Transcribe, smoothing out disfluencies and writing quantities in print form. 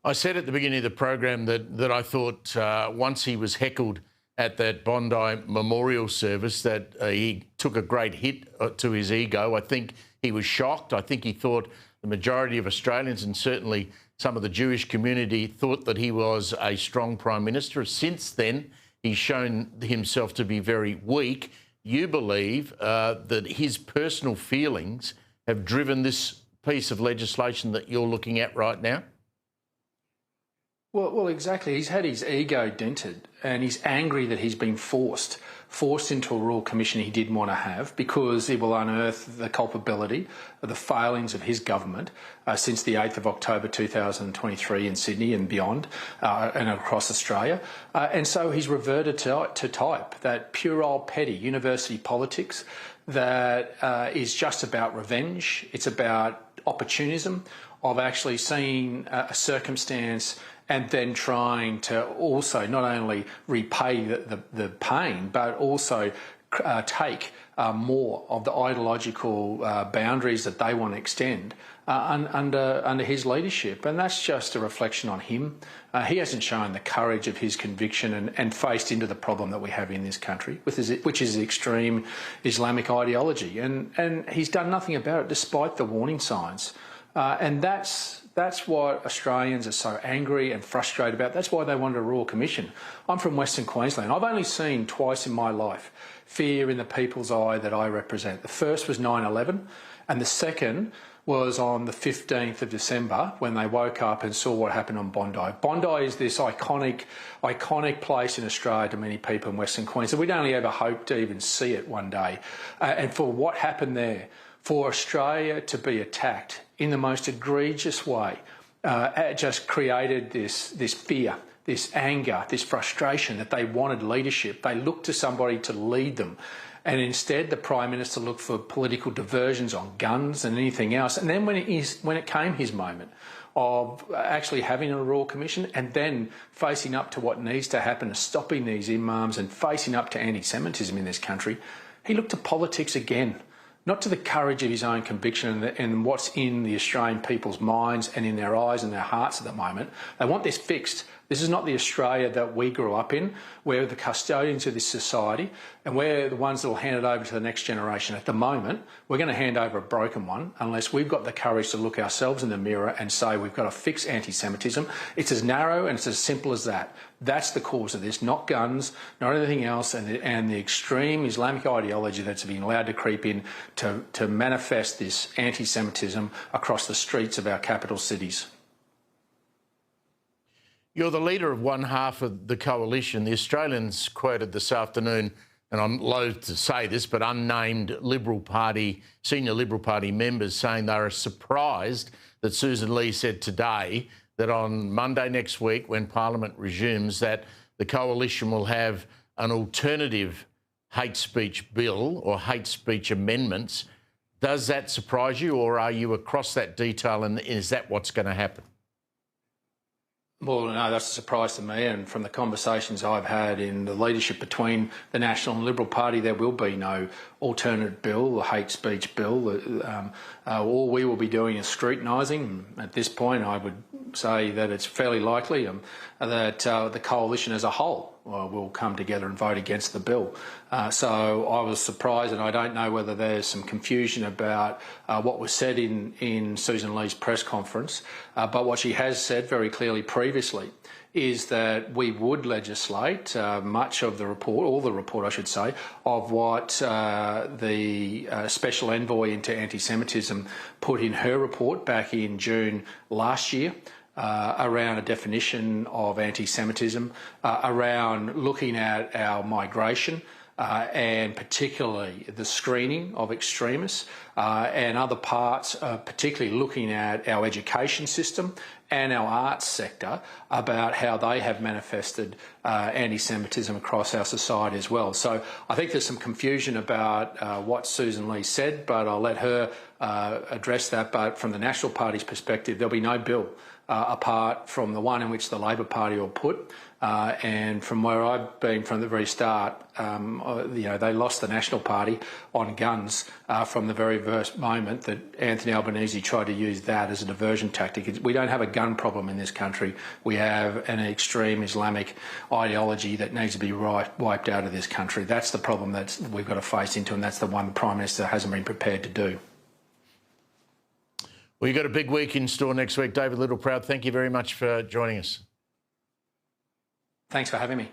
I said at the beginning of the program that I thought once he was heckled at that Bondi memorial service that he took a great hit to his ego. I think he was shocked. I think he thought the majority of Australians and certainly some of the Jewish community thought that he was a strong Prime Minister. Since then, he's shown himself to be very weak. You believe that his personal feelings have driven this piece of legislation that you're looking at right now? Well, exactly. He's had his ego dented and he's angry that he's been forced into a Royal Commission he didn't want to have because it will unearth the culpability of the failings of his government since the 8th of October 2023 in Sydney and beyond and across Australia. And so he's reverted to type, that puerile petty university politics that is just about revenge. It's about opportunism of actually seeing a circumstance and then trying to also not only repay the pain, but also take more of the ideological boundaries that they want to extend under his leadership. And that's just a reflection on him. He hasn't shown the courage of his conviction and faced into the problem that we have in this country, which is extreme Islamic ideology. And he's done nothing about it despite the warning signs. And that's what Australians are so angry and frustrated about. That's why they wanted a Royal Commission. I'm from Western Queensland. I've only seen twice in my life fear in the people's eye that I represent. The first was 9/11 and the second was on the 15th of December when they woke up and saw what happened on Bondi. Bondi is this iconic place in Australia to many people in Western Queensland. We'd only ever hoped to even see it one day. And for what happened there, for Australia to be attacked in the most egregious way, it just created this fear, this anger, this frustration that they wanted leadership. They looked to somebody to lead them. And instead, the Prime Minister looked for political diversions on guns and anything else. And then when it came his moment of actually having a Royal Commission and then facing up to what needs to happen, stopping these imams and facing up to anti-Semitism in this country, he looked to politics again. Not to the courage of his own conviction and what's in the Australian people's minds and in their eyes and their hearts at the moment. They want this fixed. This is not the Australia that we grew up in. We're the custodians of this society and we're the ones that will hand it over to the next generation. At the moment, we're going to hand over a broken one unless we've got the courage to look ourselves in the mirror and say we've got to fix anti-Semitism. It's as narrow and it's as simple as that. That's the cause of this, not guns, not anything else, and the extreme Islamic ideology that's been allowed to creep in to manifest this anti-Semitism across the streets of our capital cities. You're the leader of one half of the coalition. The Australians quoted this afternoon, and I'm loath to say this, but unnamed Liberal Party, senior Liberal Party members saying they are surprised that Susan Lee said today that on Monday next week, when Parliament resumes, that the coalition will have an alternative hate speech bill or hate speech amendments. Does that surprise you, or are you across that detail and is that what's going to happen? Well, no, that's a surprise to me, and from the conversations I've had in the leadership between the National and Liberal Party, there will be no alternate bill, or hate speech bill. All we will be doing is scrutinising. At this point, I would say that it's fairly likely that the coalition as a whole will come together and vote against the bill. So I was surprised, and I don't know whether there's some confusion about what was said in Susan Lee's press conference, but what she has said very clearly previously is that we would legislate much of the report, all the report I should say, of what the Special Envoy into Anti-Semitism put in her report back in June last year. Around a definition of anti-Semitism, around looking at our migration and particularly the screening of extremists and other parts, particularly looking at our education system and our arts sector about how they have manifested anti-Semitism across our society as well. So I think there's some confusion about what Susan Lee said, but I'll let her address that. But from the National Party's perspective, there'll be no bill apart from the one in which the Labor Party will put And from where I've been from the very start, they lost the National Party on guns from the very first moment that Anthony Albanese tried to use that as a diversion tactic. We don't have a gun problem in this country. We have an extreme Islamic ideology that needs to be wiped out of this country. That's the problem that we've got to face into, and that's the one the Prime Minister hasn't been prepared to do. Well, you've got a big week in store next week. David Littleproud, thank you very much for joining us. Thanks for having me.